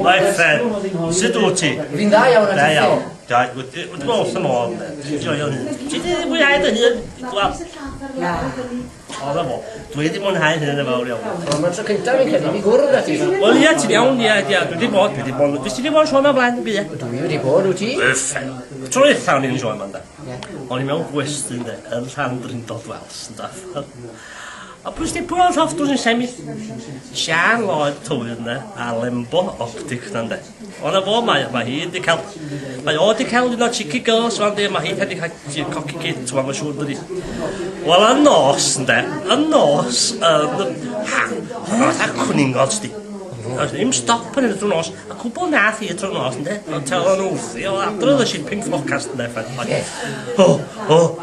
Right, Fred. Sut wyt ti? Fi'n dda iawn yn Da ti. iawn. Wyt bod wrth y modd. Ti'n joio hyn. Ti wedi mwynhau dy hun? Na. O, na fo. Dwi wedi mwynhau hyn yn y fawr iawn. Mae'n tro cyntaf fi'n credu, fi gwrdd â ti. Wel, ie, ti'n iawn, ie. Dwi wedi bod. Fes ti wedi bod yn sioe yma blaen y byd? Dwi wedi bod, wyt ti? Tro eitha o'n i'n sioe yma, da. O'n i mewn gwestiwn, da. Yn rhan drindod wels, da. A pwy sydd pwy oedd hoffdwrs yn semi? Sian Lloyd Tywyd yna, a Lembo Optic na nde. Ond a fo, mae hi wedi cael... Mae o wedi cael un o cheeky girls, ond mae hi wedi cael cocky kit, mae'n siŵr dydi. Wel, y nos, nde, y nos, oedd a cwningod, sti. Ddim stop yn y drwy nos, a cwbl nath i y drwy nos, nde. Ond tel o'n wrthi, o adrodd y shipping forecast, nde,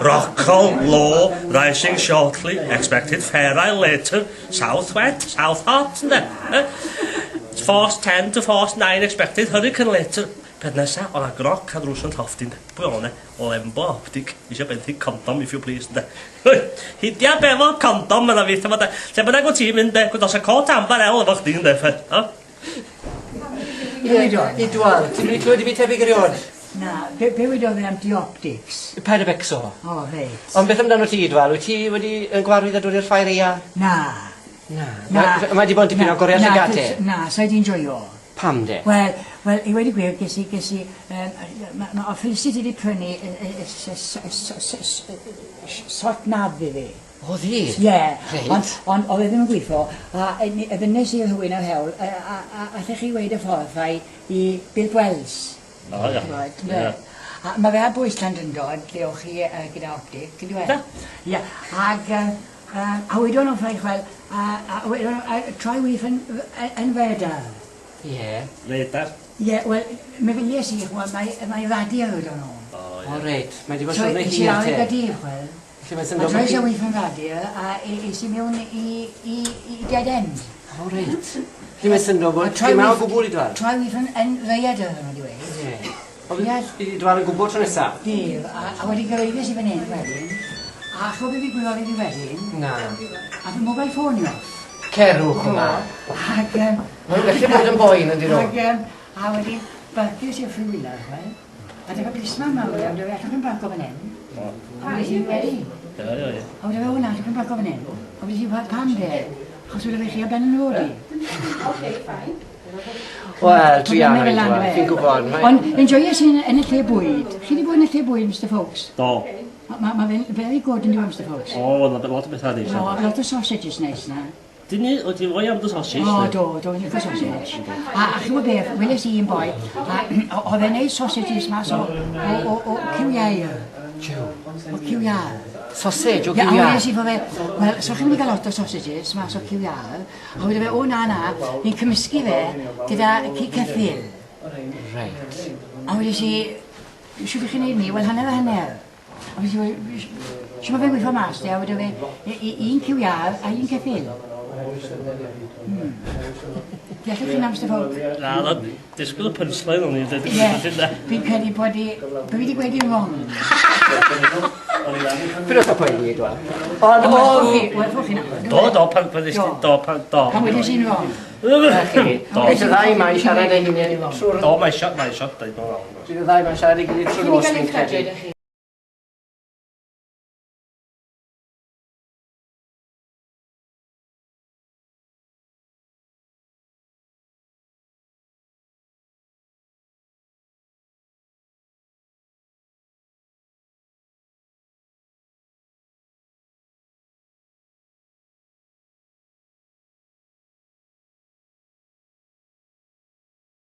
Rocco, low, rising shortly, expected fair isle later, south wet, south hot, nde. Force 10 to force 9 expected, hurricane later. Peth nesa, o'n a groc a drws yn llofftyn, pwy o'n e, Lembo Optic, eisiau benthyg condom, if you please, nde. Hidia befo condom yna fi, lle bynnag o ti'n mynd, gwyd os y cot ambar el efo chdi, nde, ffed. Idwal, ti'n mynd i clywed i fi tebyg erioed? Na, be wedodd e am dioptics? Paid y becso. O, reit. Ond beth amdano ti, Idwal? Wyt ti wedi gwarwydd a dod i'r ffair eia? Na. Mae wedi bod yn dipyn o goriad llygate? Na, sa i di'n joio. Pam de? Wel, i wedi gwir, ges i, mae Felicity wedi prynu sort nab i fi. O, ddi? Ie, ond oedd e ddim yn gweithio, a ddynes i'r hwyn ar hewl, a allech chi weid y ffordd i Bill Wells. O, ia. Mae fe a Bwysland yn dod, llewch chi gyda optic, gyda we? Ie, a wedyn o'n ffraich fel, a wedyn troi wyth yn fedar. Ie. Redar? Ie, wel, me filies i, mae radio ydyn nhw. O, reit. Mae wedi bod siwr neu hir te. hir So, Gaerdydd, wel. A troi eisiau wyth yn radio, a is i mewn i dead end. O, reit. Ddim yn syndod bod ti'n mewn o gwbl i dwal? Troi wyth yn fedar, yma di weid. Ie. O, i dwal yn gwbl tro nesaf? Dyf, a wedi gyfeirius i fan hyn wedyn, a chlo beth i gwybod i wedyn, Na. a fy mobile ffôn i off. Cerwch yma. Ac, Mae'n gallu bod yn boen yn dyn nhw. a wedyn, barcius i'r ffrwyla, chwe. A dyma blisma mawr, a wedi allwch yn barco fan hyn. A wedi si wedi. Ie. A wedi fe hwnna, allwch yn barco fan hyn. A wedi si pam de, achos wedi fe chi a ben yn ôl i. Wel, dwi am ei dwal, fi'n gwybod. Ond, enjoyes i'n y lle bwyd. Chi wedi bod yn y lle bwyd, Mr Ffowc? Do. Mae fe'n very good yn diwedd, Mr Ffowc. O, lot o bethau di. Lot o sausages neis na. Dyn ni, o ti'n fwy am dy sausage? O, do, ni'n cael sausage. A chymod beth, weles i un boi, oedd e'n neud sausages mas o cywiau. O cywiau. Sausage o Ie, a gywiau? weles i fo fe, wel, so chi'n mynd i gael lot o sausages mas o cywiau, a wedi fe, o na, ni'n cymysgu fe gyda ceffil. Reit. A weles i, siwr ych chi'n neud ni, wel hanner a hanner. A weles i, siwr mae fe'n gweithio mas, a wedi fe, un cywiau a un ceffil. Diolch chi'n am Ffowc? Na, disgwyl y punchline o'n i. Ie, fi'n credu bod fi wedi gweud i'n wrong. Byd o'ch o poeni i dwal? Ffwch chi'n am. Do, Pan wedi sy'n wrong. Beth y ddau mae'n siarad ei hunain? Do, mae siot, dweud o'n Beth y ddau mae'n siarad ei gilydd trwy nos fi'n credu.